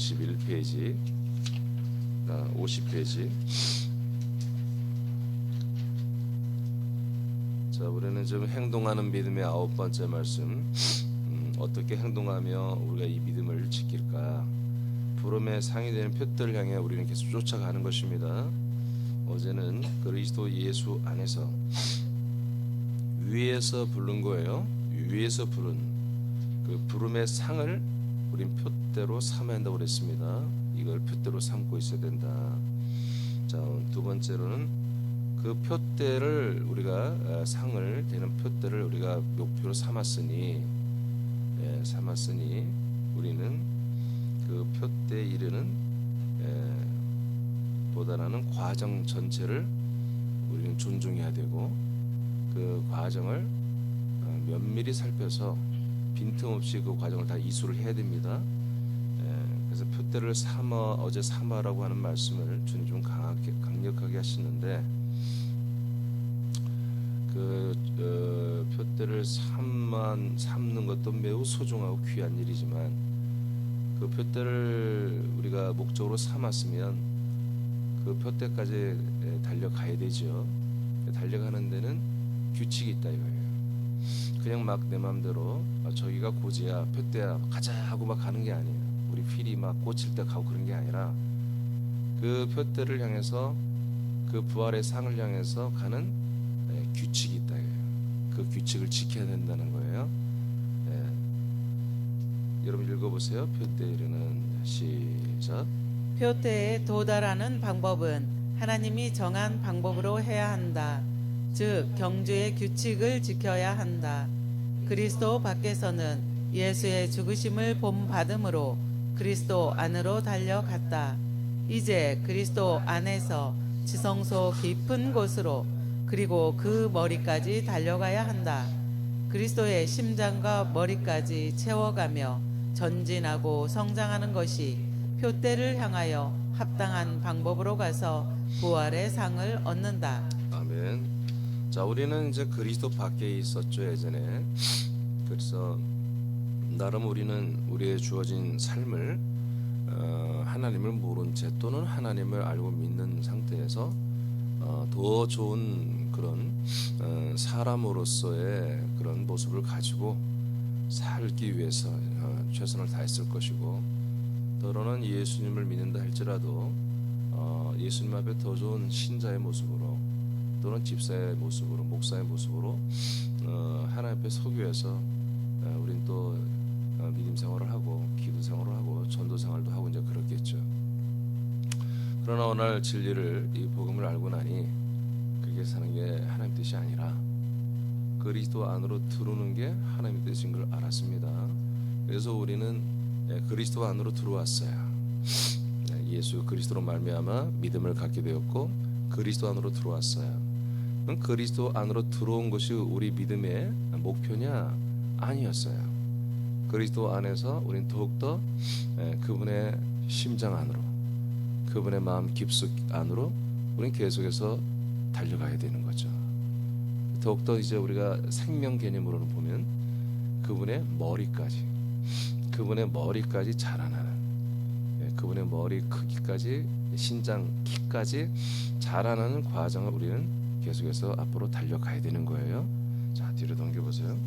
51페이지, 50페이지. 자, 우리는 지금 행동하는 믿음의 9번째 말씀. 어떻게 행동하며 우리가 이 믿음을 지킬까? 부름의 상이 되는 표대를 향해 우리는 계속 쫓아가는 것입니다. 어제는 그리스도 예수 안에서 위에서 부른 거예요. 위에서 부른 그 부름의 상을 우린 표대로 삼아야 한다고 그랬습니다. 이걸 표대로 삼고 있어야 된다. 자, 두 번째로는 그 표대를 우리가 상을 되는 표대를 우리가 목표로 삼았으니 우리는 그 표대에 이르는 도달하는 과정 전체를 우리는 존중해야 되고, 그 과정을 면밀히 살펴서 빈틈없이 그 과정을 다 이수를 해야 됩니다. 그래서 표대를 삼아, 어제 삼아라고 하는 말씀을 주님 좀 강력하게 하시는데, 그 표대를 삼는 것도 매우 소중하고 귀한 일이지만, 그 표대를 우리가 목적으로 삼았으면 그 표대까지 달려가야 되죠. 달려가는 데는 규칙이 있다 이거예요. 그냥 막 내 마음대로 저기가 고지야, 표대야, 가자 하고 막 가는 게 아니에요. 우리 필이 막 꽂힐 때 가고 그런 게 아니라, 그 표대를 향해서, 그 부활의 상을 향해서 가는 규칙이 있다 이거예요. 그 규칙을 지켜야 된다는 거예요. 여러분 읽어보세요. 표대에 이르는, 시작. 표대에 도달하는 방법은 하나님이 정한 방법으로 해야 한다. 즉 경주의 규칙을 지켜야 한다. 그리스도 밖에서는 예수의 죽으심을 본받음으로 그리스도 안으로 달려갔다. 이제 그리스도 안에서 지성소 깊은 곳으로, 그리고 그 머리까지 달려가야 한다. 그리스도의 심장과 머리까지 채워가며 전진하고 성장하는 것이 표대를 향하여 합당한 방법으로 가서 부활의 상을 얻는다. 아멘. 자, 우리는 이제 그리스도 밖에 있었죠, 예전에. 그래서 나름 우리는 우리의 주어진 삶을 하나님을 모른 채, 또는 하나님을 알고 믿는 상태에서 더 좋은 그런 사람으로서의 그런 모습을 가지고 살기 위해서 최선을 다했을 것이고, 더러는 예수님을 믿는다 할지라도 예수님 앞에 더 좋은 신자의 모습으로, 또는 집사의 모습으로, 목사의 모습으로 하나님 앞에 서기 위해서 우린 또 믿음 생활을 하고, 기도 생활을 하고, 전도 생활도 하고 이제 그렇겠죠. 그러나 오늘 진리를, 이 복음을 알고 나니 그렇게 사는 게 하나님 뜻이 아니라 그리스도 안으로 들어오는 게 하나님 뜻인 걸 알았습니다. 그래서 우리는 그리스도 안으로 들어왔어요. 예수 그리스도로 말미암아 믿음을 갖게 되었고, 그리스도 안으로 들어왔어요. 그럼 그리스도 안으로 들어온 것이 우리 믿음의 목표냐? 아니었어요. 그리스도 안에서 우리는 더욱더 그분의 심장 안으로, 그분의 마음 깊숙 안으로 우리는 계속해서 달려가야 되는 거죠. 더욱더 이제 우리가 생명 개념으로는 보면 그분의 머리까지 자라나는, 그분의 머리 크기까지, 신장 키까지 자라나는 과정을 우리는 계속해서 앞으로 달려가야 되는 거예요. 자, 뒤로 넘겨보세요.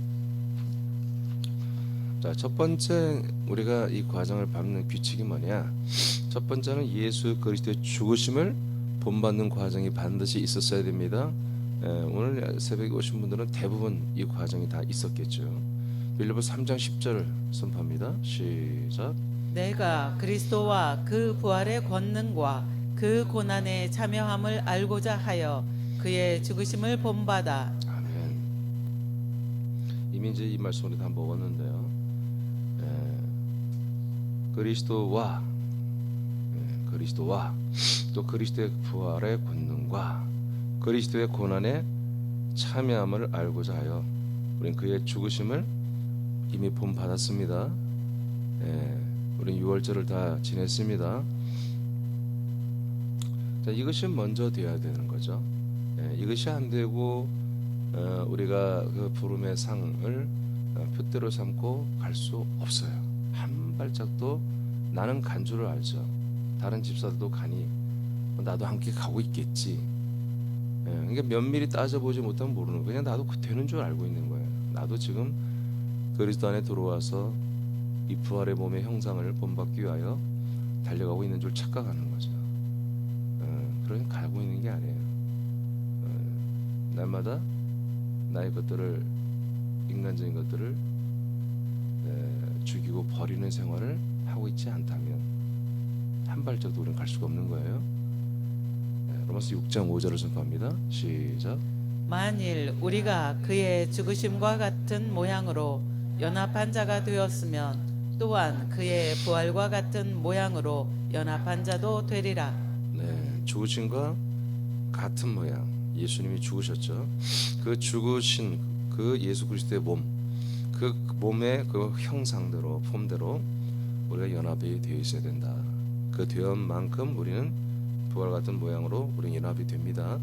자, 첫 번째 우리가 이 과정을 밟는 규칙이 뭐냐? 첫 번째는 예수 그리스도의 죽으심을 본받는 과정이 반드시 있었어야 됩니다. 오늘 새벽에 오신 분들은 대부분 이 과정이 다 있었겠죠. 빌립보서 3장 10절 선포합니다. 시작. 내가 그리스도와 그 부활의 권능과 그 고난에 참여함을 알고자 하여 그의 죽으심을 본받아. 아멘. 이미 이제 이 말씀을 다 먹었는데요. 그리스도와 또 그리스도의 부활의 권능과 그리스도의 고난에 참여함을 알고자 하여 우리는 그의 죽으심을 이미 본받았습니다. 우리는 6월절을 다 지냈습니다. 자, 이것이 먼저 되어야 되는 거죠. 이것이 안 되고 우리가 그 부름의 상을 표대로 삼고 갈 수 없어요. 한 발짝도 나는 간 줄을 알죠. 다른 집사들도 가니 나도 함께 가고 있겠지. 예, 그러니까 면밀히 따져보지 못하면 모르는 거예요. 그냥 나도 되는 줄 알고 있는 거예요. 나도 지금 그리스도 안에 들어와서 이 부활의 몸의 형상을 본받기 위하여 달려가고 있는 줄 착각하는 거죠. 그러니까 가고 있는 게 아니에요. 날마다 나의 것들을, 인간적인 것들을 죽이고 버리는 생활을 하고 있지 않다면 한 발짝도 우리는 갈 수가 없는 거예요. 로마서 6장 5절을 선포합니다. 시작. 만일 우리가 그의 죽으심과 같은 모양으로 연합한 자가 되었으면 또한 그의 부활과 같은 모양으로 연합한 자도 되리라. 네, 죽으심과 같은 모양. 예수님이 죽으셨죠. 그 죽으신 그 예수 그리스도의 몸, 그 몸의 그 형상대로, 폼대로 우리가 연합이 되어 있어야 된다. 그 되었만큼 우리는 부활 같은 모양으로 우리는 연합이 됩니다.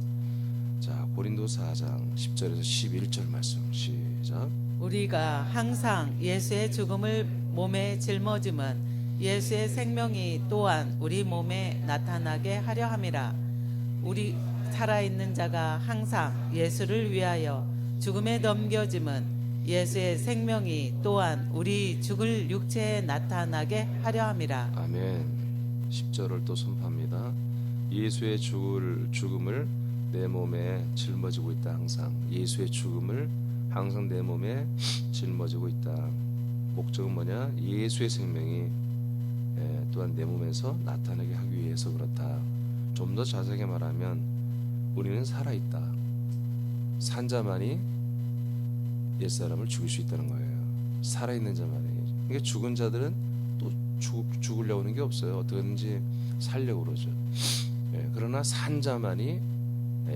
자, 고린도 4장 10절에서 11절 말씀 시작. 우리가 항상 예수의 죽음을 몸에 짊어짐은 예수의 생명이 또한 우리 몸에 나타나게 하려 함이라. 우리 살아있는 자가 항상 예수를 위하여 죽음에 넘겨짐은 예수의 생명이 또한 우리 죽을 육체에 나타나게 하려 함이라. 아멘. 10절을 또 선포합니다. 예수의 죽음을 내 몸에 짊어지고 있다. 항상 예수의 죽음을 항상 내 몸에 짊어지고 있다. 목적은 뭐냐? 예수의 생명이 또한 내 몸에서 나타나게 하기 위해서 그렇다. 좀 더 자세하게 말하면 우리는 살아있다. 산 자만이 옛사람을 죽일 수 있다는 거예요. 살아있는 자만이. 그러니까 죽은 자들은 또 죽으려고 하는 게 없어요. 어떻게든지 살려고 그러죠. 그러나 산 자만이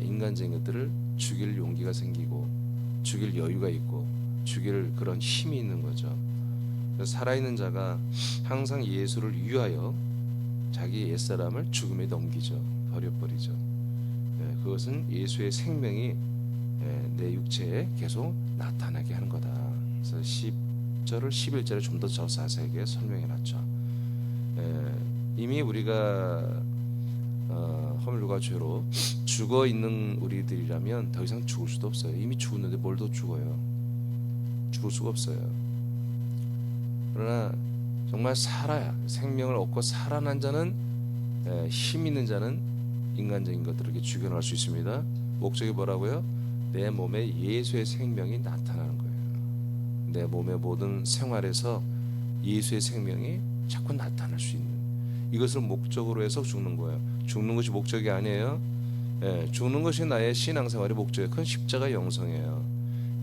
인간적인 것들을 죽일 용기가 생기고 죽일 여유가 있고 죽일 그런 힘이 있는 거죠. 그래서 살아있는 자가 항상 예수를 위하여 자기 옛사람을 죽음에 넘기죠. 버려버리죠. 그것은 예수의 생명이 내 육체에 계속 나타나게 하는 거다. 그래서 10절을 11절에 좀 더 자세하게 설명해 놨죠. 이미 우리가 허물과 죄로 죽어 있는 우리들이라면 더 이상 죽을 수도 없어요. 이미 죽었는데 뭘 더 죽어요? 죽을 수가 없어요. 그러나 정말 살아야 생명을 얻고 살아난 자는 힘 있는 자는 인간적인 것들을 죽여낼 수 있습니다. 목적이 뭐라고요? 내 몸에 예수의 생명이 나타나는 거예요. 내 몸의 모든 생활에서 예수의 생명이 자꾸 나타날 수 있는, 이것을 목적으로 해서 죽는 거예요. 죽는 것이 목적이 아니에요. 죽는 것이 나의 신앙생활의 목적이에요. 그건 십자가 영성이에요.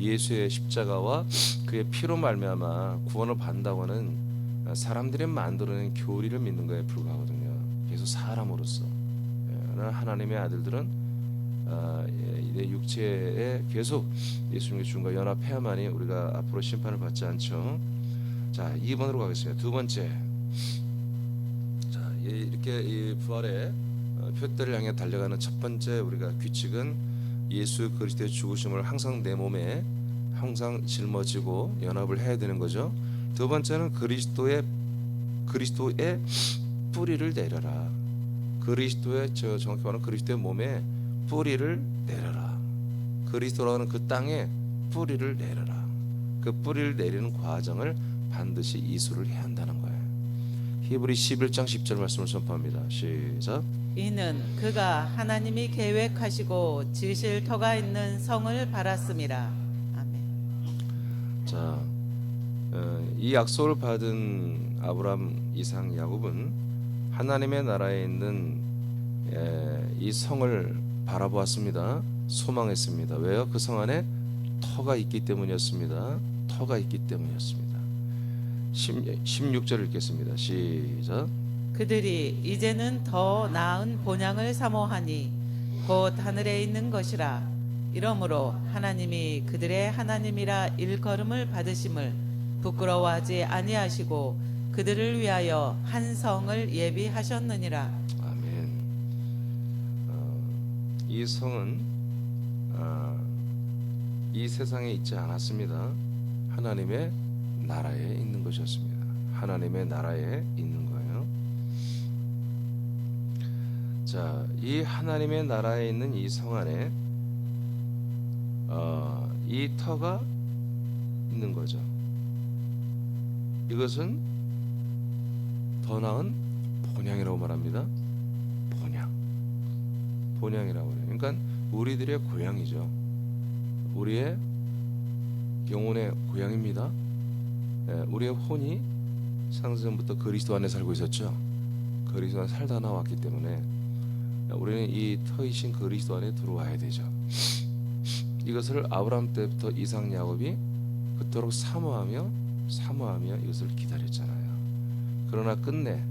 예수의 십자가와 그의 피로 말미암아 구원을 받는다고 하는 사람들이 만들어낸 교리를 믿는 거에 불과하거든요. 그래서 사람으로서 하나님의 아들들은 내 육체에 계속 예수님의 죽음과 연합해야만이 우리가 앞으로 심판을 받지 않죠. 자, 2번으로 가겠습니다. 두 번째, 자, 이렇게 이 부활의 표대를 향해 달려가는 첫 번째 우리가 규칙은 예수 그리스도의 죽으심을 항상 내 몸에 항상 짊어지고 연합을 해야 되는 거죠. 두 번째는 그리스도의 뿌리를 내려라. 그리스도의, 정확히 말하면 그리스도의 몸에 뿌리를 내려라. 그리스도라는 그 땅에 뿌리를 내려라. 그 뿌리를 내리는 과정을 반드시 이수를 해야 한다는 거예요. 히브리 11장 10절 말씀을 선포합니다. 시작. 이는 그가 하나님이 계획하시고 지으실 터가 있는 성을 바랐음이라. 아멘. 자, 이 약속을 받은 아브라함, 이삭, 야곱은 하나님의 나라에 있는 이 성을 바라보았습니다. 소망했습니다. 왜요? 그 성 안에 터가 있기 때문이었습니다. 터가 있기 때문이었습니다. 16절 읽겠습니다. 시작. 그들이 이제는 더 나은 본향을 사모하니 곧 하늘에 있는 것이라. 이러므로 하나님이 그들의 하나님이라 일컬음을 받으심을 부끄러워하지 아니하시고 그들을 위하여 한 성을 예비하셨느니라. 아멘. 이 성은 이 세상에 있지 않았습니다. 하나님의 나라에 있는 것이었습니다. 하나님의 나라에 있는 거예요. 자, 이 하나님의 나라에 있는 이 성 안에 이 터가 있는 거죠. 이것은 더 나은 본향이라고 말합니다. 본향이라고 해요. 그러니까 우리들의 고향이죠. 우리의 영혼의 고향입니다. 우리의 혼이 창세전부터 그리스도 안에 살고 있었죠. 그리스도 안에 살다 나왔기 때문에 우리는 이 터이신 그리스도 안에 들어와야 되죠. 이것을 아브라함 때부터 이삭 야곱이 그토록 사모하며 이것을 기다렸잖아요. 그러나 끝내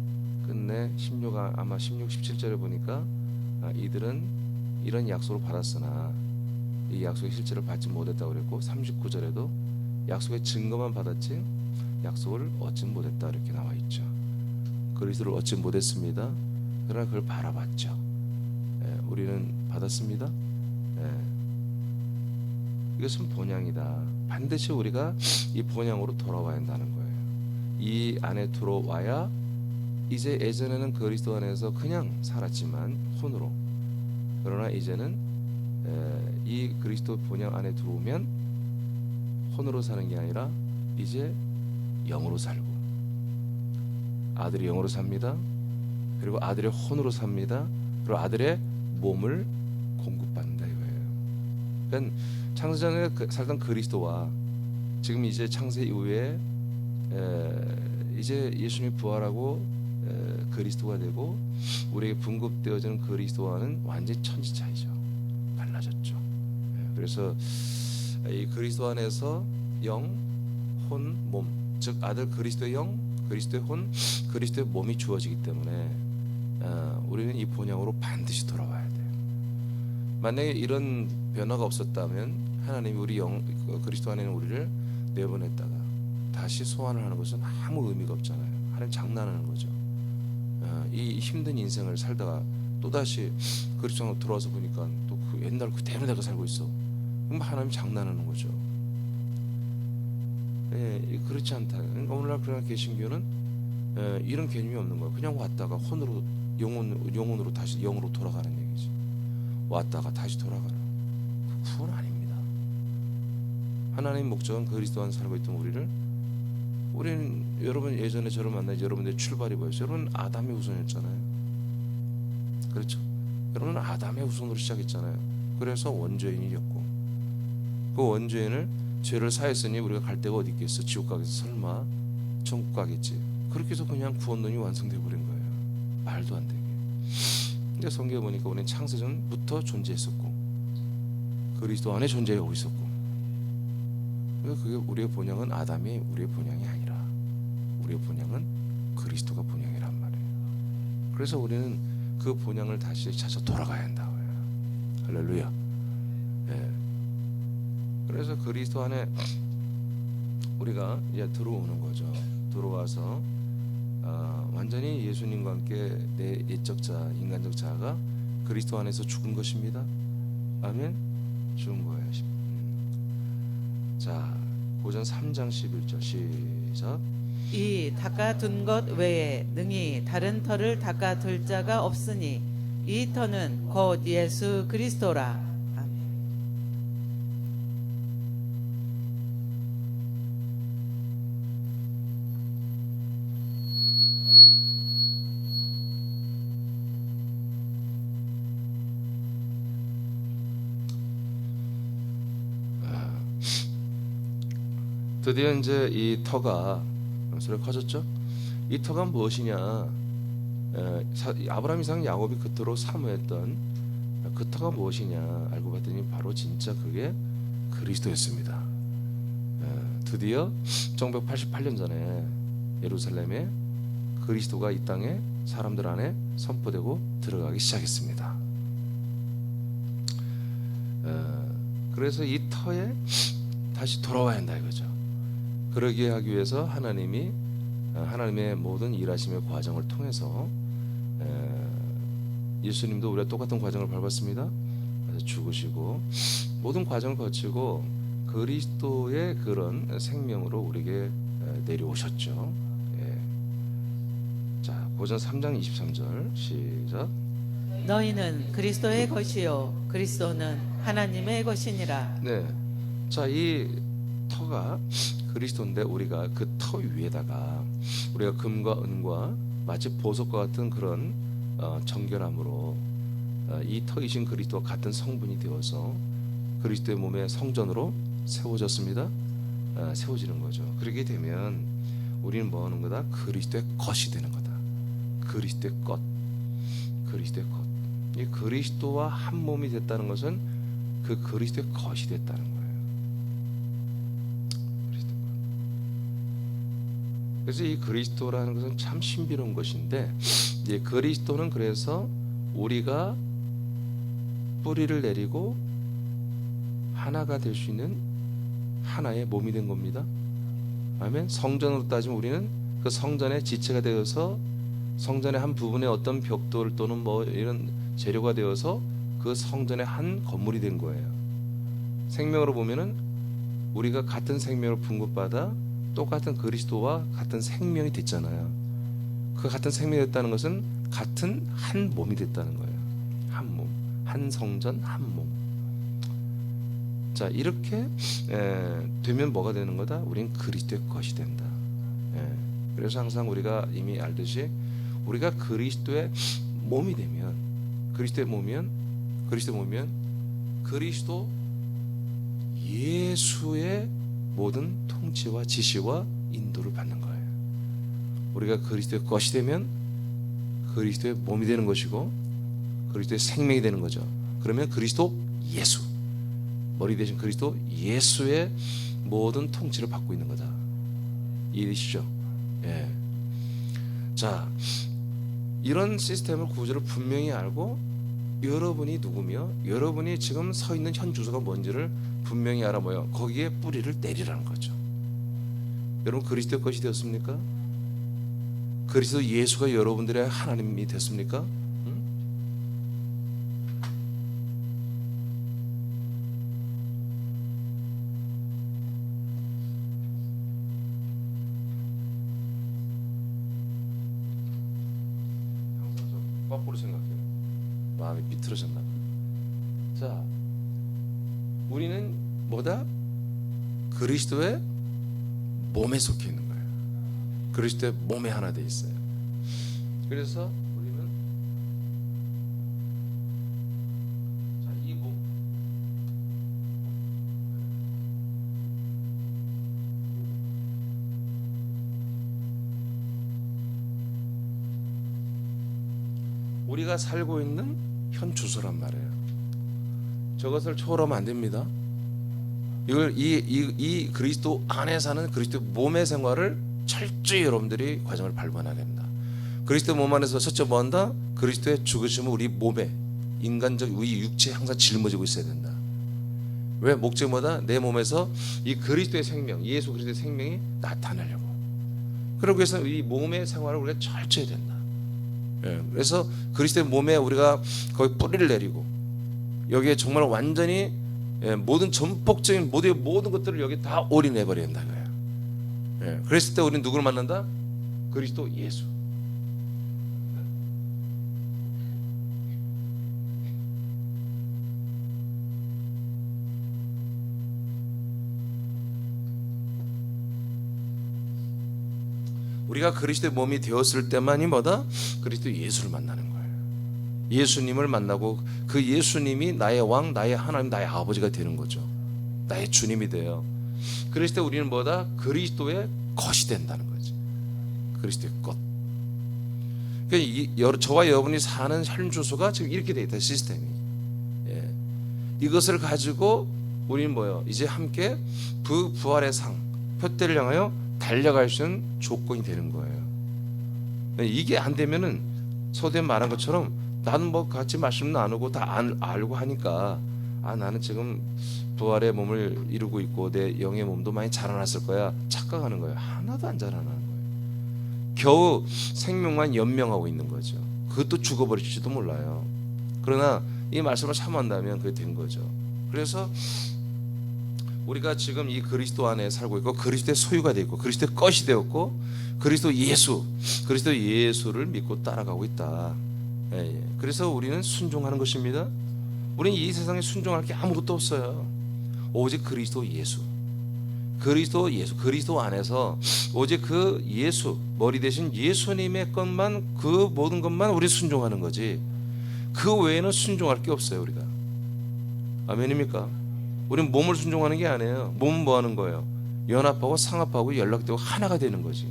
16, 17절에 보니까 이들은 이런 약속을 받았으나 이 약속의 실체를 받지 못했다고 그랬고 39절에도 약속의 증거만 받았지 약속을 얻지 못했다 이렇게 나와 있죠. 그리스도를 얻지 못했습니다. 그러나 그걸 바라봤죠. 우리는 받았습니다. 이것은 본향이다. 반드시 우리가 이 본향으로 돌아와야 한다는 거예요. 이 안에 들어와야 이제 예전에는 그리스도 안에서 그냥 살았지만 혼으로, 그러나 이제는 이 그리스도 본향 안에 들어오면 혼으로 사는 게 아니라 이제 영으로 살고, 아들이 영으로 삽니다. 그리고 아들의 혼으로 삽니다. 그리고 아들의 몸을 공급받는다 이거예요. 그러니까 창세전에 살던 그리스도와 지금 이제 창세 이후에 이제 예수님이 부활하고 그리스도가 되고 우리에게 분급되어지는 그리스도와는 완전히 천지 차이죠. 달라졌죠. 그래서 이 그리스도 안에서 영, 혼, 몸, 즉 아들 그리스도의 영, 그리스도의 혼, 그리스도의 몸이 주어지기 때문에 우리는 이 본향으로 반드시 돌아와야 돼요. 만약에 이런 변화가 없었다면 하나님이 우리 그리스도 안에 있는 우리를 내보냈다가 다시 소환을 하는 것은 아무 의미가 없잖아요. 하나님 장난하는 거죠. 이 힘든 인생을 살다가 또다시 그리스도 안으로 들어와서 보니까 또 그 옛날 그대로 내가 살고 있어. 그럼 하나님 장난하는 거죠. 그렇지 않다. 그러니까 오늘날 그러나 개신교는 이런 개념이 없는 거예요. 그냥 왔다가 혼으로 영혼으로 다시 영으로 돌아가는 얘기지. 왔다가 다시 돌아가는. 그건 아닙니다. 하나님 목적은 그리스도 안에 살고 있던 우리는 여러분 예전에 저를 만나 여러분의 출발이 뭐였어요? 여러분 아담의 후손이었잖아요. 그렇죠? 여러분은 아담의 후손으로 시작했잖아요. 그래서 원죄인이었고 그 원죄인을 죄를 사했으니 우리가 갈 데가 어디 있겠어? 지옥 가겠어? 설마 천국 가겠지? 그렇게 해서 그냥 구원론이 완성돼 버린 거예요. 말도 안 되게. 근데 성경에 보니까 우리는 창세전부터 존재했었고 그리스도 안에 존재하고 있었고, 그게 우리의 본향은 아담이 우리의 본향이 아니라 우리의 본향은 그리스도가 본향이란 말이에요. 그래서 우리는 그 본향을 다시 찾아 돌아가야 한다고요. 할렐루야. 그래서 그리스도 안에 우리가 이제 들어오는 거죠. 들어와서 완전히 예수님과 함께 내 옛적 자, 인간적 자아가 그리스도 안에서 죽은 것입니다. 아멘. 죽은 거예요. 자, 고전 3장 11절 시작. 이 닦아둔 것 외에 능히 다른 터를 닦아둘 자가 없으니 이 터는 곧 예수 그리스도라. 아멘. 드디어 이제 이 터가 소리가 커졌죠. 이 터가 무엇이냐? 아브라함, 이삭, 야곱이 그토록 사모했던 그 터가 무엇이냐 알고 봤더니 바로 진짜 그게 그리스도였습니다. 드디어 1988년 전에 예루살렘에 그리스도가 이 땅에 사람들 안에 선포되고 들어가기 시작했습니다. 그래서 이 터에 다시 돌아와야 한다 이거죠. 그러게 하기 위해서 하나님의 모든 일하심의 과정을 통해서 예수님도 우리가 똑같은 과정을 밟았습니다. 그래서 죽으시고 모든 과정을 거치고 그리스도의 그런 생명으로 우리에게 내려오셨죠. 자, 고전 3장 23절 시작. 너희는 그리스도의 것이요 그리스도는 하나님의 것이니라. 네. 자, 이 터가 그리스도인데 우리가 그 터 위에다가 우리가 금과 은과 마치 보석과 같은 그런 정결함으로 이 터이신 그리스도와 같은 성분이 되어서 그리스도의 몸의 성전으로 세워졌습니다. 세워지는 거죠. 그렇게 되면 우리는 뭐 하는 거다? 그리스도의 것이 되는 거다. 그리스도의 것. 그리스도의 것. 이 그리스도와 한 몸이 됐다는 것은 그 그리스도의 것이 됐다는 거예요. 그리스도의 것. 그래서 이 그리스도라는 것은 참 신비로운 것인데, 이제 그리스도는 그래서 우리가 뿌리를 내리고 하나가 될 수 있는 하나의 몸이 된 겁니다. 아멘. 성전으로 따지면 우리는 그 성전의 지체가 되어서 성전의 한 부분에 어떤 벽돌 또는 뭐 이런 재료가 되어서 그 성전의 한 건물이 된 거예요. 생명으로 보면은 우리가 같은 생명을 분급받아 똑같은 그리스도와 같은 생명이 됐잖아요. 그 같은 생명이 됐다는 것은 같은 한 몸이 됐다는 거예요. 한 몸, 한 성전, 한 몸. 자, 이렇게 되면 뭐가 되는 거다? 우린 그리스도의 것이 된다. 그래서 항상 우리가 이미 알듯이 우리가 그리스도의 몸이 되면, 그리스도의 몸이면 그리스도 예수의 모든 통치와 지시와 인도를 받는 거예요. 우리가 그리스도의 것이 되면 그리스도의 몸이 되는 것이고 그리스도의 생명이 되는 거죠. 그러면 그리스도 예수, 머리 대신 그리스도 예수의 모든 통치를 받고 있는 거다. 이해되시죠? 예. 자, 이런 시스템을, 구조를 분명히 알고 여러분이 누구며 여러분이 지금 서 있는 현 주소가 뭔지를 분명히 알아보여 거기에 뿌리를 내리라는 거죠. 여러분 그리스도의 것이 되었습니까? 그리스도 예수가 여러분들의 하나님이 됐습니까? 거꾸로 생각해요. 마음이 비틀어졌나 봐. 자, 우리는 뭐다? 그리스도의 몸에 속해 있는 거예요. 그리스도의 몸에 하나 돼 있어요. 그래서 우리는 자, 이 몸, 우리가 살고 있는 현 주소란 말이에요. 저것을 초월하면 안 됩니다. 이걸 이 그리스도 안에 사는 그리스도 몸의 생활을 철저히 여러분들이 과정을 밟아내야 됩니다. 그리스도 몸 안에서 첫째 뭐 한다? 그리스도의 죽으심을 우리 몸에, 인간적 우리 육체에 항상 짊어지고 있어야 된다. 왜? 목적이 뭐다? 내 몸에서 이 그리스도의 생명, 예수 그리스도의 생명이 나타나려고. 그러기 위해서 이 몸의 생활을 우리가 철저히 해야 된다. 그래서 그리스도의 몸에 우리가 거의 뿌리를 내리고 여기에 정말 완전히 모든 전폭적인 모든 것들을 여기 다 올인해 버려야 된다 거예요. 그랬을 때 우리는 누구를 만난다? 그리스도 예수. 우리가 그리스도의 몸이 되었을 때만이 뭐다? 그리스도 예수를 만나는 거예요. 예수님을 만나고 그 예수님이 나의 왕, 나의 하나님, 나의 아버지가 되는 거죠. 나의 주님이 돼요. 그랬을 때 우리는 뭐다? 그리스도의 것이 된다는 거지. 그리스도의 것. 그러니까 저와 여러분이 사는 현 주소가 지금 이렇게 돼 있다, 시스템이. 이것을 가지고 우리는 뭐요? 이제 함께 그 부활의 상, 표대를 향하여 달려갈 수 있는 조건이 되는 거예요. 이게 안 되면은 서두에 말한 것처럼 나는 뭐 같이 말씀 나누고 다 알고 하니까 나는 지금 부활의 몸을 이루고 있고 내 영의 몸도 많이 자라났을 거야 착각하는 거예요. 하나도 안 자라나는 거예요. 겨우 생명만 연명하고 있는 거죠. 그것도 죽어버릴지도 몰라요. 그러나 이 말씀을 참한다면 그게 된 거죠. 그래서 우리가 지금 이 그리스도 안에 살고 있고 그리스도의 소유가 되어 있고 그리스도의 것이 되었고 그리스도 예수를 믿고 따라가고 있다. 그래서 우리는 순종하는 것입니다. 우리는 이 세상에 순종할 게 아무것도 없어요. 오직 그리스도 예수. 그리스도 안에서 오직 그 예수, 머리 대신 예수님의 것만, 그 모든 것만 우리 순종하는 거지. 그 외에는 순종할 게 없어요, 우리가. 아멘입니까? 우리는 몸을 순종하는 게 아니에요. 몸은 뭐 하는 거예요? 연합하고 상합하고 연락되고 하나가 되는 거지.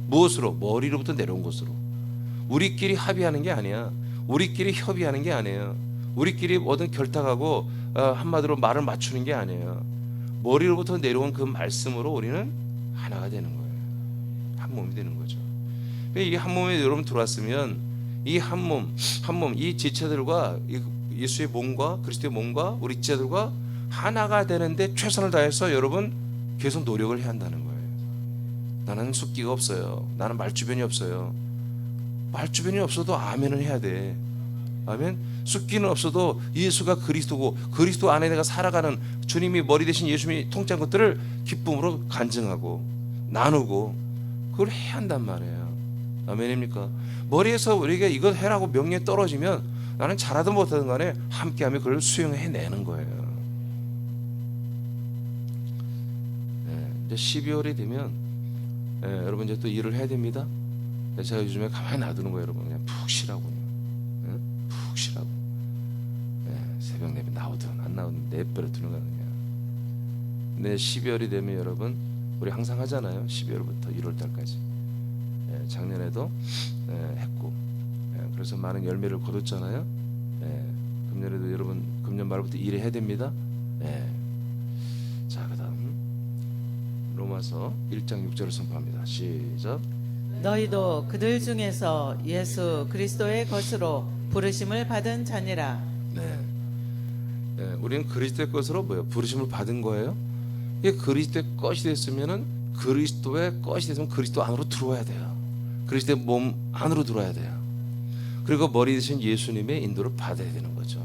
무엇으로? 머리로부터 내려온 것으로. 우리끼리 합의하는 게 아니야. 우리끼리 협의하는 게 아니에요. 우리끼리 뭐든 결탁하고 한마디로 말을 맞추는 게 아니에요. 머리로부터 내려온 그 말씀으로 우리는 하나가 되는 거예요. 한 몸이 되는 거죠. 이 한 몸에 여러분 들어왔으면 이 한 몸, 이 지체들과 예수의 몸과 그리스도의 몸과 우리 지체들과 하나가 되는데 최선을 다해서 여러분 계속 노력을 해야 한다는 거예요. 나는 숫기가 없어요. 나는 말주변이 없어요. 말주변이 없어도 아멘은 해야 돼. 아멘. 숫기는 없어도 예수가 그리스도고 그리스도 안에 내가 살아가는 주님이 머리 대신 예수님이 통째한 것들을 기쁨으로 간증하고 나누고 그걸 해야 한단 말이에요. 아멘입니까? 머리에서 우리가 이거 해라고 명령이 떨어지면 나는 잘하든 못하든 간에 함께하며 그걸 수용해내는 거예요. 이제 12월이 되면 여러분 이제 또 일을 해야 됩니다. 제가 요즘에 가만히 놔두는 거예요. 여러분 그냥 푹 쉬라고. 푹 쉬라고. 새벽 내비 나오든 안 나오든 내버려 두는 거야 그냥. 근데 12월이 되면 여러분 우리 항상 하잖아요. 12월부터 1월 달까지. 작년에도 했고 그래서 많은 열매를 거뒀잖아요. 금년에도 여러분 금년 말부터 일해야 됩니다. 자, 그다음 로마서 1장 6절을 선포합니다. 시작. 너희도 그들 중에서 예수 그리스도의 것으로 부르심을 받은 자니라. 우리는 그리스도의 것으로 뭐예요? 부르심을 받은 거예요. 이게 그리스도의 것이 됐으면은 그리스도의 것이 됐으면 그리스도 안으로 들어와야 돼요. 그리스도의 몸 안으로 들어와야 돼요. 그리고 머리 대신 예수님의 인도를 받아야 되는 거죠.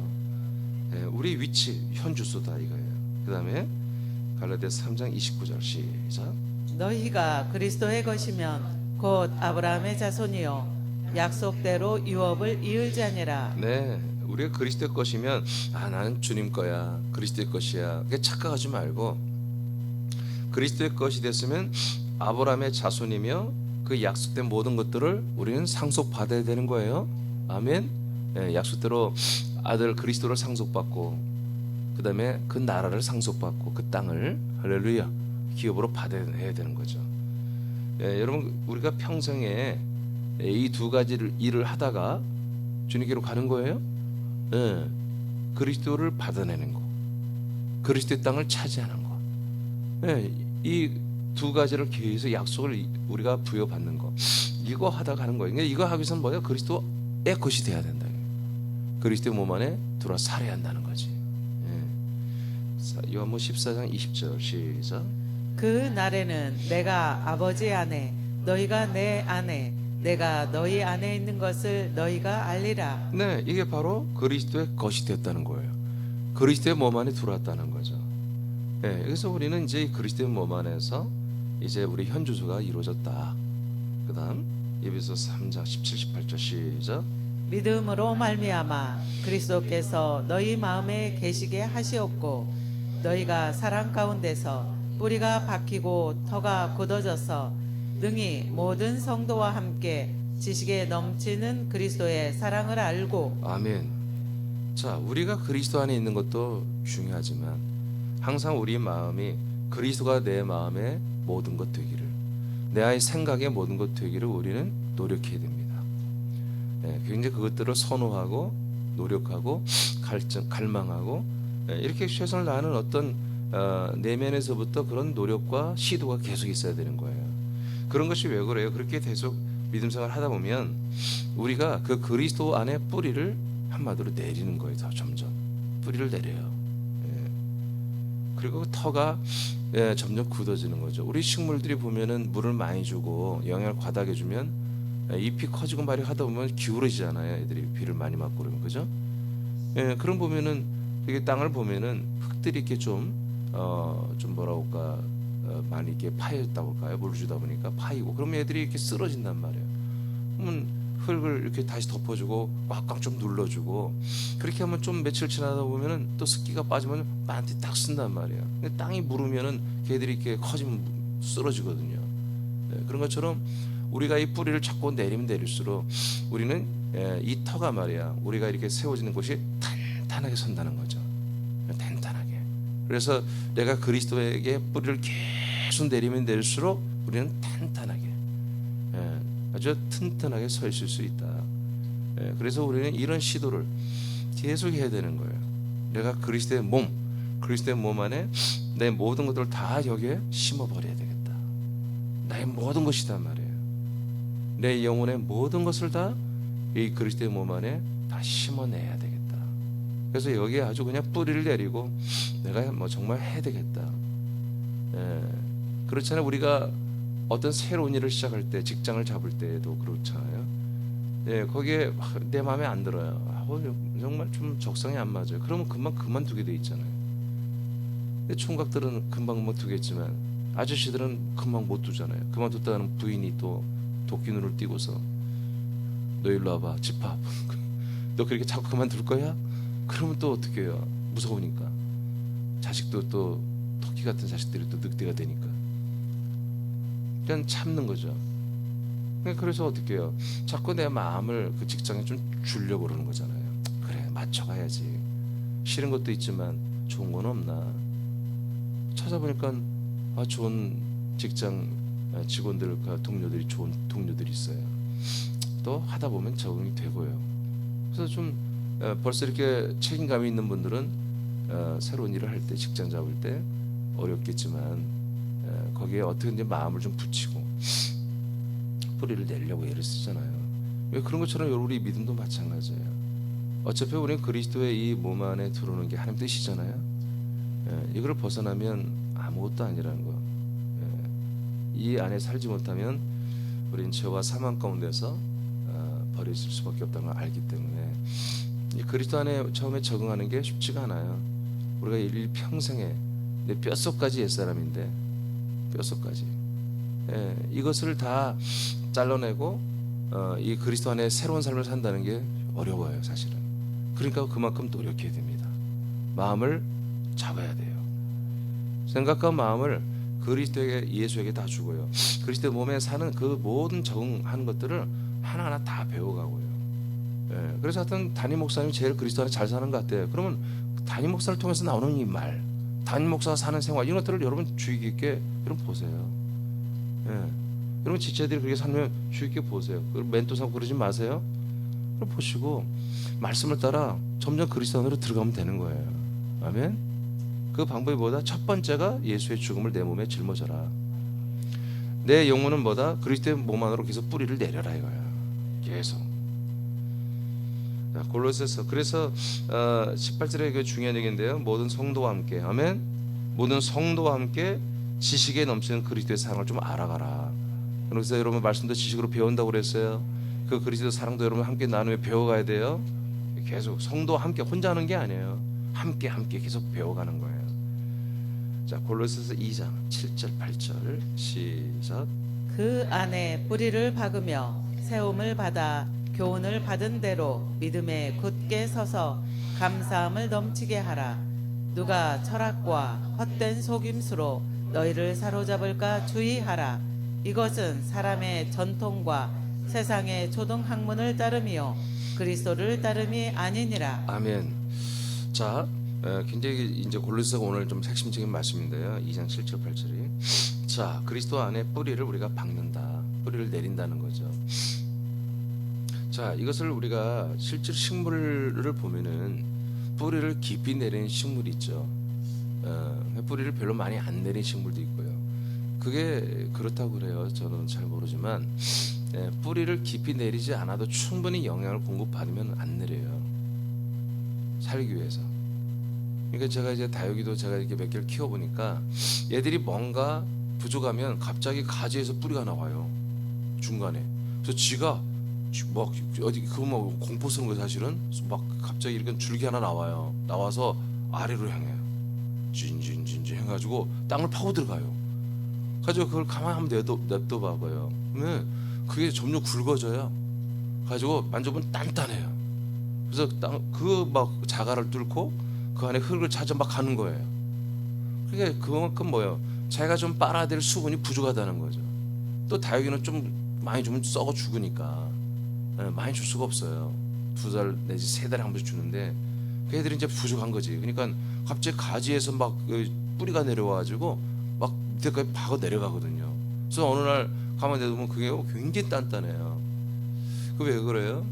우리 위치 현 주소다 이거예요. 그 다음에 갈라디아서 3장 29절 시작. 너희가 그리스도의 것이면 곧 아브라함의 자손이요 약속대로 유업을 이을 자니라. 우리가 그리스도의 것이면 나는 주님 거야, 그리스도의 것이야. 그게 착각하지 말고 그리스도의 것이 됐으면 아브라함의 자손이며 그 약속된 모든 것들을 우리는 상속받아야 되는 거예요. 아멘. 약속대로 아들 그리스도를 상속받고 그 다음에 그 나라를 상속받고 그 땅을 할렐루야 기업으로 받아야 되는 거죠. 여러분 우리가 평생에 이 두 가지를 일을 하다가 주님께로 가는 거예요. 그리스도를 받아내는 거, 그리스도의 땅을 차지하는 거. 이 두 가지를 계속 약속을 우리가 부여받는 거, 이거 하다 가는 거예요. 그러니까 이거 하기 위해서는 뭐예요? 그리스도의 것이 돼야 된다. 그리스도의 몸 안에 들어와 살아야 한다는 거지. 요한복음 14장 20절 시작. 그 날에는 내가 아버지 안에 너희가 내 안에 내가 너희 안에 있는 것을 너희가 알리라. 이게 바로 그리스도의 것이 됐다는 거예요. 그리스도의 몸 안에 들어왔다는 거죠. 그래서 우리는 이제 그리스도의 몸 안에서 이제 우리 현 주소가 이루어졌다. 그 다음 에베소서 3장 17, 18절 시작. 믿음으로 말미암아 그리스도께서 너희 마음에 계시게 하시옵고 너희가 사랑 가운데서 뿌리가 박히고 터가 굳어져서 능히 모든 성도와 함께 지식에 넘치는 그리스도의 사랑을 알고. 아멘. 자, 우리가 그리스도 안에 있는 것도 중요하지만 항상 우리 마음이 그리스도가 내 마음의 모든 것 되기를, 내 아이 생각의 모든 것 되기를 우리는 노력해야 됩니다. 굉장히 그것들을 선호하고 노력하고 갈망하고 이렇게 최선을 다하는 어떤 내면에서부터 그런 노력과 시도가 계속 있어야 되는 거예요. 그런 것이 왜 그래요? 그렇게 계속 믿음 생활을 하다 보면 우리가 그 그리스도 안에 뿌리를 한마디로 내리는 거예요. 더 점점 뿌리를 내려요. 그리고 터가 점점 굳어지는 거죠. 우리 식물들이 보면은 물을 많이 주고 영양을 과다하게 주면 잎이 커지고 말이 하다 보면 기울어지잖아요. 애들이 비를 많이 맞고 그러면, 그죠? 그럼 보면은 이게 땅을 보면은 흙들이 이렇게 좀 뭐라고 할까, 많이 이렇게 파였다고 할까요? 물을 주다 보니까 파이고, 그러면 애들이 이렇게 쓰러진단 말이에요. 그러면 흙을 이렇게 다시 덮어주고 꽉꽉 좀 눌러주고, 그렇게 하면 좀 며칠 지나다 보면은 또 습기가 빠지면 많이 딱 쓴단 말이야. 근데 땅이 무르면은 걔들이 이렇게 커지면 쓰러지거든요. 그런 것처럼 우리가 이 뿌리를 자꾸 내리면 내릴수록 우리는 이 터가 말이야, 우리가 이렇게 세워지는 곳이 탄탄하게 선다는 거죠. 탄탄하게. 그래서 내가 그리스도에게 뿌리를 계속 내리면 내릴수록 우리는 탄탄하게, 아주 튼튼하게 서 있을 수 있다. 그래서 우리는 이런 시도를 계속 해야 되는 거예요. 내가 그리스도의 몸 안에 내 모든 것들을 다 여기에 심어버려야 되겠다. 나의 모든 것이단 말이에요. 내 영혼의 모든 것을 다 이 그리스도의 몸 안에 다 심어내야 되겠다. 그래서 여기에 아주 그냥 뿌리를 내리고 내가 뭐 정말 해야 되겠다. 그렇잖아요. 우리가 어떤 새로운 일을 시작할 때, 직장을 잡을 때에도 그렇잖아요. 거기에 내 마음에 안 들어요. 정말 좀 적성이 안 맞아요. 그러면 금방 그만두게 돼 있잖아요. 근데 총각들은 금방 못 두겠지만 아저씨들은 금방 못 두잖아요. 그만뒀다는 부인이 또 도끼 눈을 띄고서 너 일로 와봐, 집합. 너 그렇게 자꾸 그만둘 거야? 그러면 또 어떻게 해요? 무서우니까. 자식도 또 토끼 같은 자식들이 또 늑대가 되니까 그냥 참는 거죠. 그래서 어떻게 해요? 자꾸 내 마음을 그 직장에 좀 주려고 그러는 거잖아요. 그래, 맞춰가야지. 싫은 것도 있지만 좋은 건 없나. 찾아보니까 좋은 직장 직원들, 동료들이, 좋은 동료들이 있어요. 또 하다 보면 적응이 되고요. 그래서 좀 벌써 이렇게 책임감이 있는 분들은 새로운 일을 할 때, 직장 잡을 때 어렵겠지만 거기에 어떻게든지 마음을 좀 붙이고 뿌리를 내려고 애를 쓰잖아요. 왜 그런 것처럼 우리 믿음도 마찬가지예요. 어차피 우리는 그리스도의 이 몸 안에 들어오는 게 하나님 뜻이잖아요. 이걸 벗어나면 아무것도 아니라는 거. 이 안에 살지 못하면 우리는 죄와 사망 가운데서 버려질 수밖에 없다는 걸 알기 때문에 이 그리스도 안에 처음에 적응하는 게 쉽지가 않아요. 우리가 일평생에 내 뼛속까지 옛사람인데, 뼛속까지 이것을 다 잘라내고 이 그리스도 안에 새로운 삶을 산다는 게 어려워요, 사실은. 그러니까 그만큼 노력해야 됩니다. 마음을 잡아야 돼요. 생각과 마음을 그리스도에게, 예수에게 다 주고요. 그리스도 몸에 사는 그 모든 적응하는 것들을 하나하나 다 배워가고요. 그래서 하여튼 담임 목사님이 제일 그리스도 안에 잘 사는 것 같아요. 그러면 담임 목사를 통해서 나오는 이 말, 담임 목사가 사는 생활, 이런 것들을 여러분 주의 깊게 여러분 보세요. 여러분 지체들이 그렇게 살면 주의 깊게 보세요. 멘토 삼고 그러지 마세요. 그럼 보시고 말씀을 따라 점점 그리스도 안으로 들어가면 되는 거예요. 아멘. 그 방법이 뭐다? 첫 번째가 예수의 죽음을 내 몸에 짊어져라. 내 영혼은 뭐다? 그리스도의 몸 안으로 계속 뿌리를 내려라 이거야. 계속. 골로새서, 그래서 18절에 그 중요한 얘기인데요. 모든 성도와 함께, 아멘. 모든 성도와 함께 지식에 넘치는 그리스도의 사랑을 좀 알아가라. 그래서 여러분 말씀도 지식으로 배운다고 그랬어요. 그 그리스도 사랑도 여러분 함께 나누며 배워가야 돼요. 계속 성도와 함께, 혼자 하는 게 아니에요. 함께 계속 배워가는 거예요. 자, 골로새서 2장 7절 8절 시작. 그 안에 뿌리를 박으며 세움을 받아 교훈을 받은 대로 믿음에 굳게 서서 감사함을 넘치게 하라. 누가 철학과 헛된 속임수로 너희를 사로잡을까 주의하라. 이것은 사람의 전통과 세상의 초등학문을 따름이요 그리스도를 따름이 아니니라. 아멘. 자, 굉장히 이제 골로새서가 오늘 좀 핵심적인 말씀인데요. 2장 7절 8절이. 자, 그리스도 안에 뿌리를 우리가 박는다. 뿌리를 내린다는 거죠. 자, 이것을 우리가 실제로 식물을 보면은 뿌리를 깊이 내리는 식물이 있죠. 뿌리를 별로 많이 안 내린 식물도 있고요. 그게 그렇다고 그래요. 저는 잘 모르지만 뿌리를 깊이 내리지 않아도 충분히 영향을 공급받으면 안 내려요. 살기 위해서. 그러니까 제가 이제 다육이도 제가 이렇게 몇 개를 키워보니까 얘들이 뭔가 부족하면 갑자기 가지에서 뿌리가 나와요. 중간에. 그래서 지가 막 어디 그거 막 공포 쓰는 거 사실은 막 갑자기 이렇게 줄기 하나 나와요. 나와서 아래로 향해요. 진진진진 해가지고 땅을 파고 들어가요. 가지고 그걸 가만히 한번 냅둬 봐봐요. 그러면 그게 점점 굵어져요. 가지고 만져보면 단단해요. 그래서 그 막 자갈을 뚫고 그 안에 흙을 찾아 막 가는 거예요. 그게 그만큼 뭐예요? 자기가 좀 빨아야 될 수분이 부족하다는 거죠. 또 다육이는 좀 많이 주면 썩어 죽으니까 많이 줄 수가 없어요. 2달 내지 3달에 한 번씩 주는데 그 애들이 이제 부족한 거지. 그러니까 갑자기 가지에서 막 뿌리가 내려와가지고 막 밑에까지 파고 내려가거든요. 그래서 어느 날 가만히 내두면 그게 굉장히 단단해요. 그 왜 그래요?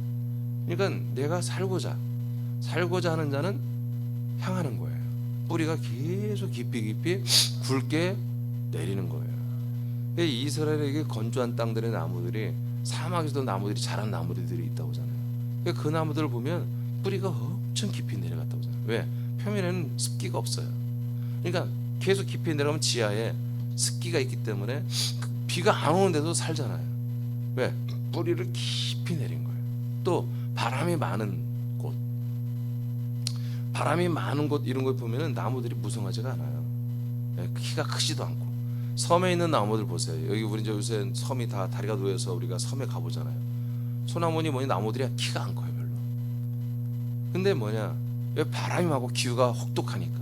그러니까 내가 살고자 하는 자는 향하는 거예요. 뿌리가 계속 깊이 굵게 내리는 거예요. 이스라엘에게 건조한 땅들의 나무들이, 사막에서도 나무들이 자란 나무들이 있다고 하잖아요. 그 나무들을 보면 뿌리가 엄청 깊이 내려갔다고 하잖아요. 왜? 표면에는 습기가 없어요. 그러니까 계속 깊이 내려가면 지하에 습기가 있기 때문에 비가 안 오는데도 살잖아요. 왜? 뿌리를 깊이 내린 거예요. 또 바람이 많은 곳 이런 걸 보면은 나무들이 무성하지가 않아요. 키가 크지도 않고. 섬에 있는 나무들 보세요. 여기 우리 이제 요새 섬이 다 다리가 놓여서 우리가 섬에 가보잖아요. 소나무니 뭐니 나무들이 키가 안 커요, 별로. 근데 뭐냐? 왜? 바람이 많고 기후가 혹독하니까.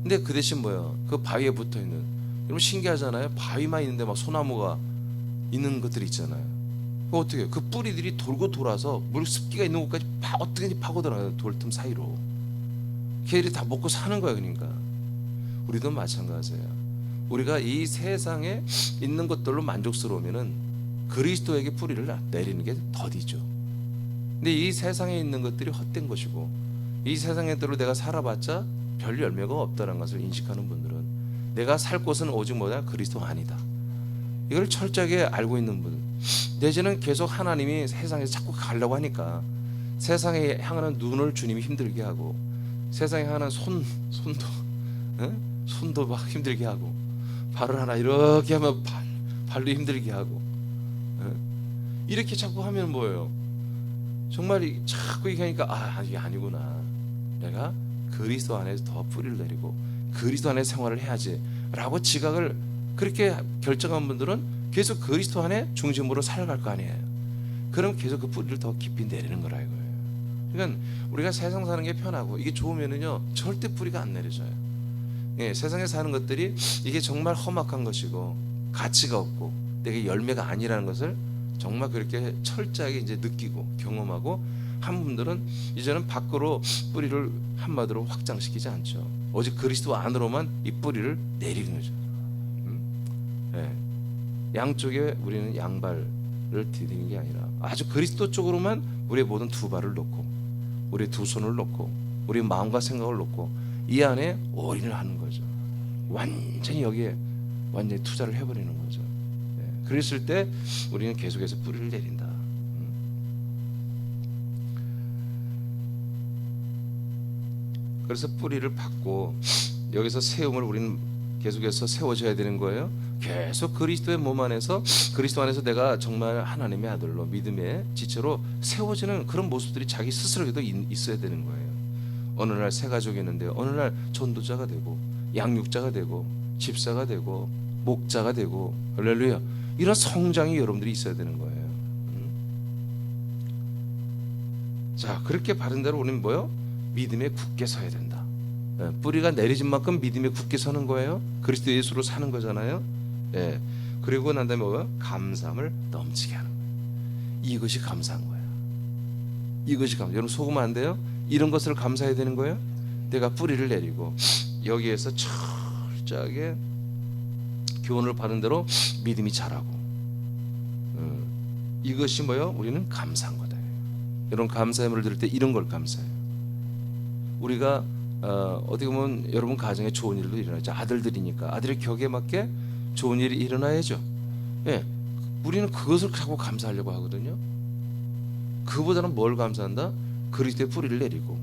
근데 그 대신 뭐예요? 그 바위에 붙어 있는, 여러분 신기하잖아요. 바위만 있는데 막 소나무가 있는 것들이 있잖아요. 그 어떻게 해요? 그 뿌리들이 돌고 돌아서 물 습기가 있는 곳까지 어떻게든지 파고 들어가요. 돌틈 사이로. 걔들이 다 먹고 사는 거야. 그러니까 우리도 마찬가지예요. 우리가 이 세상에 있는 것들로 만족스러우면은 그리스도에게 뿌리를 내리는 게 더디죠. 근데 이 세상에 있는 것들이 헛된 것이고, 이 세상에대로 내가 살아봤자 별 열매가 없다는 것을 인식하는 분들은 내가 살 곳은 오직 뭐냐? 그리스도 아니다. 이걸 철저하게 알고 있는 분, 내지는 계속 하나님이 세상에서 자꾸 가려고 하니까 세상에 향하는 눈을 주님이 힘들게 하고, 세상에 향하는 손도 막 힘들게 하고, 발을 하나 이렇게 하면 발도 힘들게 하고, 이렇게 자꾸 하면 뭐예요? 정말 자꾸 이렇게 하니까 이게 아니구나. 내가 그리스도 안에서 더 뿌리를 내리고 그리스도 안에 생활을 해야지 라고 지각을 그렇게 결정한 분들은 계속 그리스도 안에 중심으로 살아갈 거 아니에요. 그럼 계속 그 뿌리를 더 깊이 내리는 거라 이거예요. 그러니까 우리가 세상 사는 게 편하고 이게 좋으면은요 절대 뿌리가 안 내려져요. 세상에 사는 것들이 이게 정말 험악한 것이고 가치가 없고 내게 열매가 아니라는 것을 정말 그렇게 철저하게 이제 느끼고 경험하고 한 분들은 이제는 밖으로 뿌리를 한마디로 확장시키지 않죠. 오직 그리스도 안으로만 이 뿌리를 내리는 거죠. 양쪽에 우리는 양발을 디디는 게 아니라 아주 그리스도 쪽으로만 우리의 모든 두 발을 놓고 우리의 두 손을 놓고 우리의 마음과 생각을 놓고 이 안에 올인을 하는 거죠. 완전히 여기에 완전히 투자를 해버리는 거죠. 그랬을 때 우리는 계속해서 뿌리를 내린다. 그래서 뿌리를 받고 여기서 세움을 우리는 계속해서 세워져야 되는 거예요. 계속 그리스도의 몸 안에서, 그리스도 안에서 내가 정말 하나님의 아들로 믿음의 지체로 세워지는 그런 모습들이 자기 스스로에도 있어야 되는 거예요. 어느 날 새 가족이 있는데 어느 날 전도자가 되고 양육자가 되고 집사가 되고 목자가 되고, 할렐루야, 이런 성장이 여러분들이 있어야 되는 거예요. 자, 그렇게 바른 대로 우리는 뭐요? 믿음에 굳게 서야 된다. 뿌리가 내리진 만큼 믿음에 굳게 서는 거예요. 그리스도 예수로 사는 거잖아요. 그리고 난 다음에 뭐요? 감사함을 넘치게 하는 거예요. 이것이 감사한 거예요. 이것이 감사. 여러분 속으면 안 돼요? 이런 것을 감사해야 되는 거예요. 내가 뿌리를 내리고 여기에서 철저하게 교훈을 받은 대로 믿음이 자라고, 이것이 뭐요? 우리는 감사한 거다. 여러분 감사함을 들을 때 이런 걸 감사해요. 우리가 어떻게 보면 여러분 가정에 좋은 일도 일어나죠. 아들들이니까 아들의 격에 맞게 좋은 일이 일어나야죠. 우리는 그것을 자꾸 감사하려고 하거든요. 그보다는 뭘 감사한다? 그리스도의 뿌리를 내리고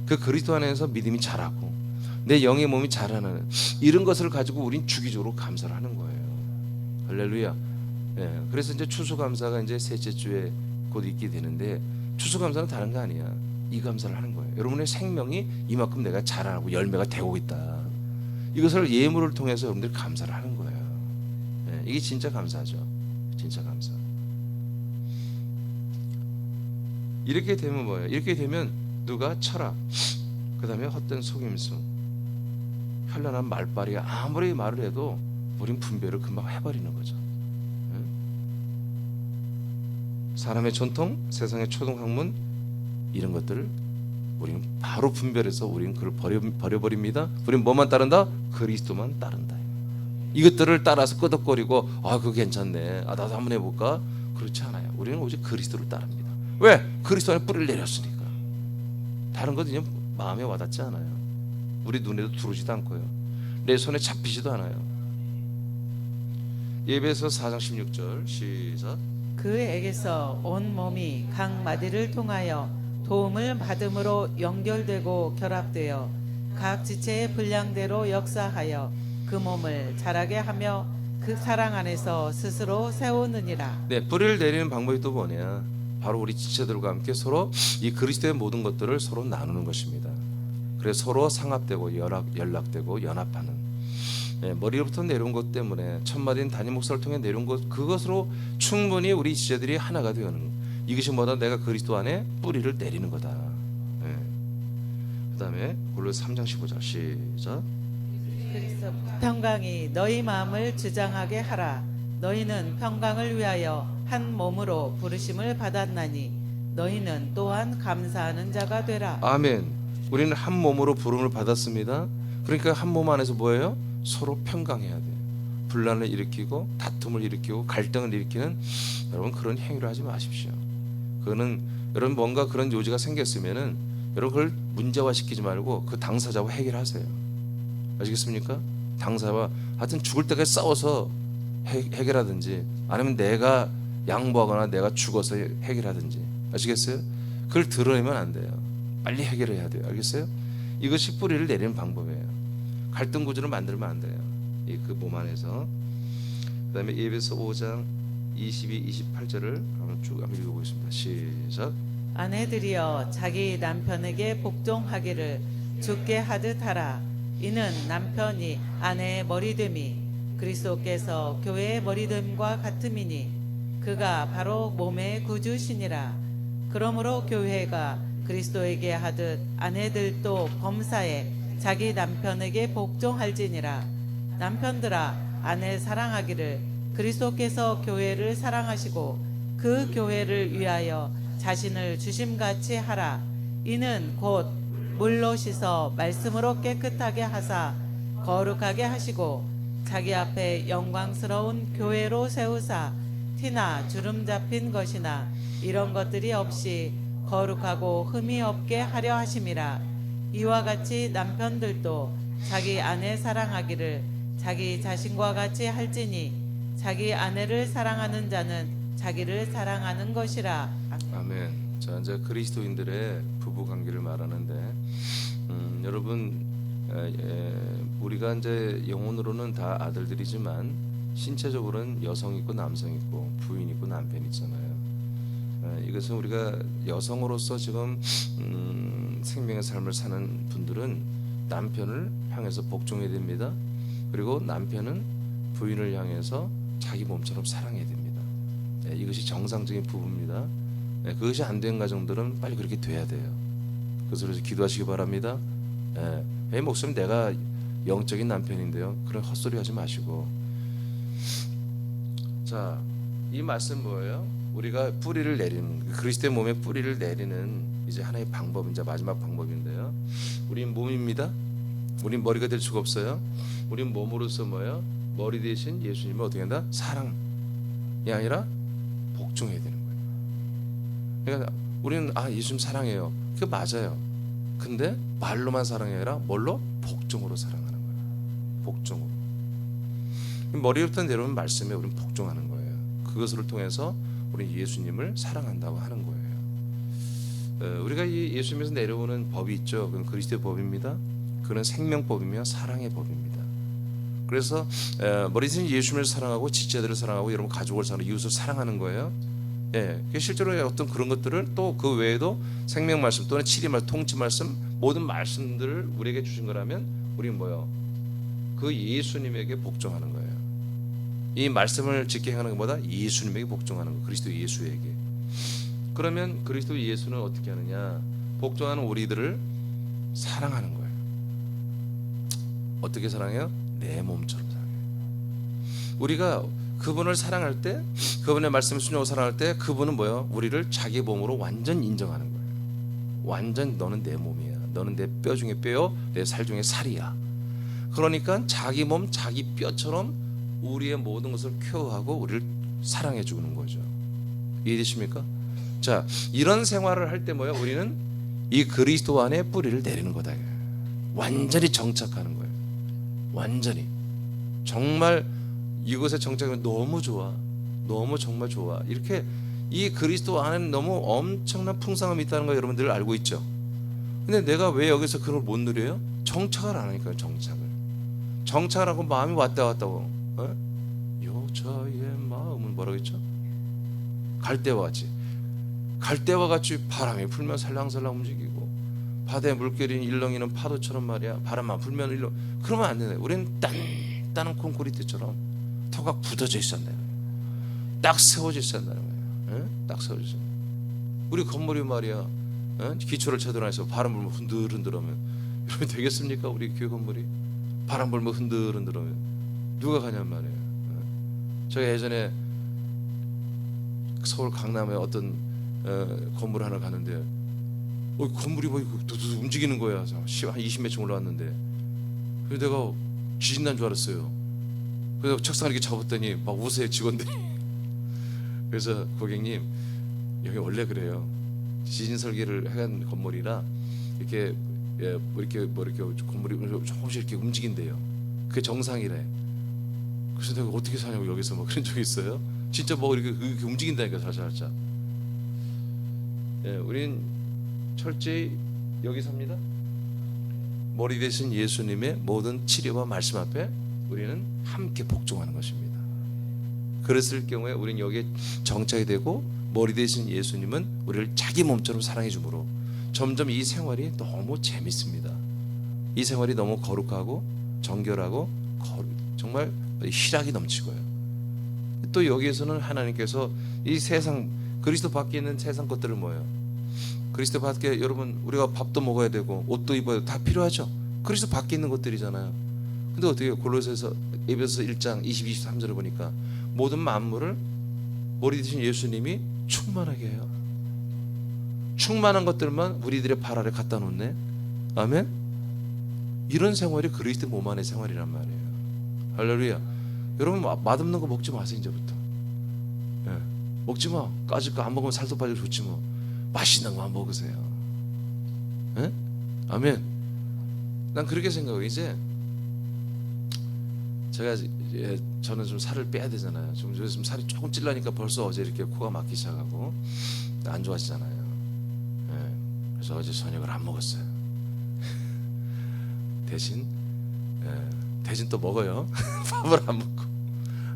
그 그리스도 안에서 믿음이 자라고 내 영의 몸이 자라는 이런 것을 가지고 우린 주기적으로 감사를 하는 거예요. 할렐루야. 그래서 이제 추수감사가 이제 셋째 주에 곧 있게 되는데, 추수감사는 다른 거 아니야. 이 감사를 하는 거예요. 여러분의 생명이 이만큼 내가 자라고 열매가 되고 있다. 이것을 예물을 통해서 여러분들이 감사를 하는 거예요. 이게 진짜 감사죠. 진짜 감사. 이렇게 되면 뭐예요? 이렇게 되면 누가 철학, 그 다음에 헛된 속임수, 현란한 말빨이 아무리 말을 해도 우린 분별을 금방 해버리는 거죠. 사람의 전통, 세상의 초등학문, 이런 것들을 우리는 바로 분별해서 우리는 그걸 버려버립니다. 우리는 뭐만 따른다? 그리스도만 따른다. 이것들을 따라서 끄덕거리고 그거 괜찮네, 나도 한번 해볼까? 그렇지 않아요. 우리는 오직 그리스도를 따릅니다. 왜? 그리스도 안에 뿌리를 내렸으니까. 다른 것은 그냥 마음에 와닿지 않아요. 우리 눈에도 들어오지도 않고요, 내 손에 잡히지도 않아요. 예배서 4장 16절 시작. 그에게서 온 몸이 각 마디를 통하여 도움을 받음으로 연결되고 결합되어 각 지체의 분량대로 역사하여 그 몸을 자라게 하며 그 사랑 안에서 스스로 세우느니라. 네, 뿌리를 내리는 방법이 또 뭐냐? 바로 우리 지체들과 함께 서로 이 그리스도의 모든 것들을 서로 나누는 것입니다. 그래서 서로 상합되고 연락되고 연합하는, 머리로부터 내려온 것 때문에 천마디인 담임 목사를 통해 내려온 것, 그것으로 충분히 우리 지체들이 하나가 되는, 이것이 뭐다? 내가 그리스도 안에 뿌리를 내리는 거다. 그 다음에 골로새 3장 15절 시작. 그리스도 평강이 너희 마음을 주장하게 하라. 너희는 평강을 위하여 한 몸으로 부르심을 받았나니 너희는 또한 감사하는 자가 되라. 아멘. 우리는 한 몸으로 부름을 받았습니다. 그러니까 한 몸 안에서 뭐예요? 서로 평강해야 돼요. 분란을 일으키고 다툼을 일으키고 갈등을 일으키는, 여러분 그런 행위를 하지 마십시오. 그거는 여러분 뭔가 그런 요지가 생겼으면은 여러분 그걸 문제화시키지 말고 그 당사자와 해결하세요. 아시겠습니까? 당사와 하여튼 죽을 때까지 싸워서 해결하든지, 아니면 내가 양보하거나 내가 죽어서 해결하든지. 아시겠어요? 그걸 드러내면 안 돼요. 빨리 해결해야 돼요. 알겠어요? 이것이 뿌리를 내리는 방법이에요. 갈등 구조를 만들면 안 돼요. 그 몸 안에서. 그 다음에 에베소 5장 22, 28절을 한번 쭉 한번 읽어보겠습니다. 시작. 아내들이여 자기 남편에게 복종하기를 주께 하듯 하라. 이는 남편이 아내의 머리됨이 그리스도께서 교회의 머리됨과 같음이니 그가 바로 몸의 구주시니라. 그러므로 교회가 그리스도에게 하듯 아내들도 범사에 자기 남편에게 복종할지니라. 남편들아 아내 사랑하기를 그리스도께서 교회를 사랑하시고 그 교회를 위하여 자신을 주심같이 하라. 이는 곧 물로 씻어 말씀으로 깨끗하게 하사 거룩하게 하시고 자기 앞에 영광스러운 교회로 세우사 티나 주름 잡힌 것이나 이런 것들이 없이 거룩하고 흠이 없게 하려 하심이라. 이와 같이 남편들도 자기 아내 사랑하기를 자기 자신과 같이 할지니 자기 아내를 사랑하는 자는 자기를 사랑하는 것이라. 아멘. 자, 이제 그리스도인들의 부부 관계를 말하는데, 여러분, 우리가 이제 영혼으로는 다 아들들이지만 신체적으로는 여성 있고 남성 있고 부인 있고 남편 있잖아요. 이것은 우리가 여성으로서 지금 생명의 삶을 사는 분들은 남편을 향해서 복종해야 됩니다. 그리고 남편은 부인을 향해서 자기 몸처럼 사랑해야 됩니다. 이것이 정상적인 부부입니다. 그것이 안 된 가정들은 빨리 그렇게 돼야 돼요. 그래서 기도하시기 바랍니다. 목사님 내가 영적인 남편인데요. 그런 헛소리 하지 마시고. 자, 이 말씀 뭐예요? 우리가 뿌리를 내리는, 그리스도의 몸에 뿌리를 내리는 이제 하나의 방법, 이제 마지막 방법인데요. 우린 몸입니다. 우린 머리가 될 수가 없어요. 우린 몸으로서 뭐예요? 머리 대신 예수님을 어떻게 한다? 사랑이 아니라 복종해야 되는 거예요. 그러니까 우리는 예수님 사랑해요. 그게 맞아요. 근데 말로만 사랑이 아니라 뭘로? 복종으로 사랑하는 거예요. 복종으로. 머리부터 내려오는 말씀에 우리는 복종하는 거예요. 그것을 통해서 우리는 예수님을 사랑한다고 하는 거예요. 우리가 이 예수님에서 내려오는 법이 있죠. 그건 그리스도의 법입니다. 그는 생명법이며 사랑의 법입니다. 그래서 머리 대신 예수님을 사랑하고 지체들을 사랑하고 여러분 가족을 사랑하고 이웃을 사랑하는 거예요. 실제로 어떤 그런 것들을 또 그 외에도 생명 말씀 또는 치리 말씀, 통치 말씀, 모든 말씀들을 우리에게 주신 거라면 우리는 뭐요? 그 예수님에게 복종하는 거예요. 이 말씀을 지켜 행하는 것보다 예수님에게 복종하는 거, 그리스도 예수에게. 그러면 그리스도 예수는 어떻게 하느냐? 복종하는 우리들을 사랑하는 거예요. 어떻게 사랑해요? 내 몸처럼 사랑해요. 우리가 그분을 사랑할 때, 그분의 말씀을 순종하고 사랑할 때, 그분은 뭐예요? 우리를 자기 몸으로 완전 인정하는 거예요. 완전 너는 내 몸이야. 너는 내 뼈 중에 뼈요, 내 살 중에 살이야. 그러니까 자기 몸, 자기 뼈처럼 우리의 모든 것을 케어하고 우리를 사랑해 주는 거죠. 이해되십니까? 자, 이런 생활을 할 때 뭐예요? 우리는 이 그리스도 안에 뿌리를 내리는 거다. 완전히 정착하는 거예요. 완전히. 정말 이곳에 정착하면 너무 좋아. 너무 정말 좋아. 이렇게 이 그리스도 안에는 너무 엄청난 풍성함이 있다는 거 여러분들 알고 있죠? 근데 내가 왜 여기서 그걸 못 누려요? 정착을 안 하니까요. 정착을 하고 마음이 왔다 갔다고. 여자의 마음은 뭐라고 했죠? 갈대와 같이. 갈대와 같이 바람이 불면 살랑살랑 움직이고, 바다에 물결이 일렁이는 파도처럼 말이야. 바람만 불면 일렁. 그러면 안 되네. 우리는 단단한 콘크리트처럼 토가 굳어져 있었나요? 딱 세워져 있었나요? 딱 세워져 있었나요? 우리 건물이 말이야, 기초를 제대로 안 해서 바람 불면 흔들흔들하면 이러면 되겠습니까? 우리 교회 건물이 바람 불면 흔들흔들하면 누가 가냔 말이에요. 제가 예전에 서울 강남에 어떤 건물 하나 가는데 건물이 뭐 두두두 움직이는 거야. 한 20몇 층 올라왔는데, 그래서 내가 지진 난 줄 알았어요. 그래서 책상을 이렇게 잡았더니 막 우세요, 직원들이. 그래서 고객님, 여기 원래 그래요. 지진 설계를 한 건물이라 이렇게 이렇게 건물이 조금씩 이렇게 움직인대요. 그게 정상이래. 그래서 내가 어떻게 사냐고 여기서 뭐 그런 적이 있어요. 진짜 뭐 이렇게 움직인다니까 살짝. 우린 철저히 여기 삽니다. 머리 대신 예수님의 모든 치료와 말씀 앞에 우리는 함께 복종하는 것입니다. 그랬을 경우에 우리는 여기에 정착이 되고, 머리 대신 예수님은 우리를 자기 몸처럼 사랑해 주므로 점점 이 생활이 너무 재밌습니다. 이 생활이 너무 거룩하고 정결하고 정말 희락이 넘치고요. 또 여기에서는 하나님께서 이 세상, 그리스도 밖에 있는 세상 것들을 뭐예요? 그리스도 밖에, 여러분, 우리가 밥도 먹어야 되고 옷도 입어야 되고 다 필요하죠. 그리스도 밖에 있는 것들이잖아요. 근데 어떻게 해요? 골로새서 에베소서 1장 22, 23절을 보니까 모든 만물을 머리 대신 예수님이 충만하게 해요. 충만한 것들만 우리들의 발 아래 갖다 놓네. 아멘. 이런 생활이 그리스도 몸 안의 생활이란 말이에요. 할렐루야. 여러분, 맛없는 거 먹지 마세요. 이제부터 먹지 마. 까짓 거 안 먹으면 살도 빠지고 좋지 뭐. 맛있는 거만 먹으세요. 아멘. 난 그렇게 생각해요. 이제 저는 좀 살을 빼야 되잖아요. 요즘 살이 조금 찔러니까 벌써 어제 이렇게 코가 막기 시작하고 안 좋아지잖아요. 그래서 어제 저녁을 안 먹었어요. 대신 또 먹어요. 밥을 안 먹고.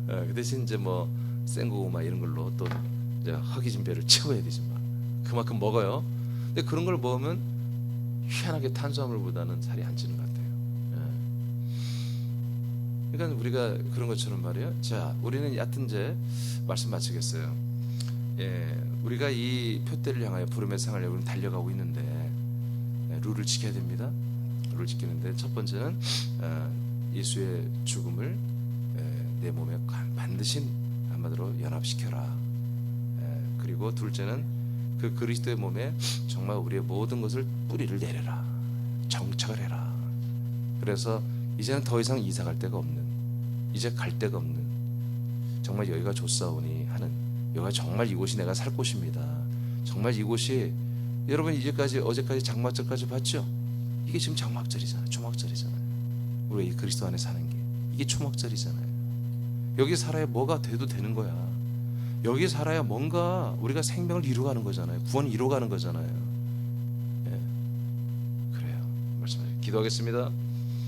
그 대신 이제 뭐 생고구마 이런 걸로 또 이제 허기진 배를 채워야 되지 뭐. 그만큼 먹어요. 근데 그런 걸 먹으면 희한하게 탄수화물보다는 살이 안 찌는 것 같아요. 그러니까 우리가 그런 것처럼 말이에요. 자, 우리는 얕은 제 말씀 마치겠어요. 우리가 이 표대를 향하여 부름의 생활에 우리는 달려가고 있는데 룰을 지켜야 됩니다. 룰을 지키는데 첫 번째는 예수의 죽음을 내 몸에 반드시 한마디로 연합시켜라. 그리고 둘째는 그 그리스도의 몸에 정말 우리의 모든 것을 뿌리를 내려라. 정착을 해라. 그래서 이제는 더 이상 이사 갈 데가 없는, 이제 갈 데가 없는, 정말 여기가 좋사오니 하는, 여기가 정말 이곳이 내가 살 곳입니다. 정말 이곳이, 여러분 어제까지 장막절까지 봤죠? 이게 지금 장막절이잖아요. 초막절이잖아요. 우리가 이 그리스도 안에 사는 게 이게 초막절이잖아요. 여기 살아야 뭐가 돼도 되는 거야. 여기 살아야 뭔가 우리가 생명을 이루어가는 거잖아요. 구원을 이루어가는 거잖아요. 그래요. 말씀하세요. 기도하겠습니다.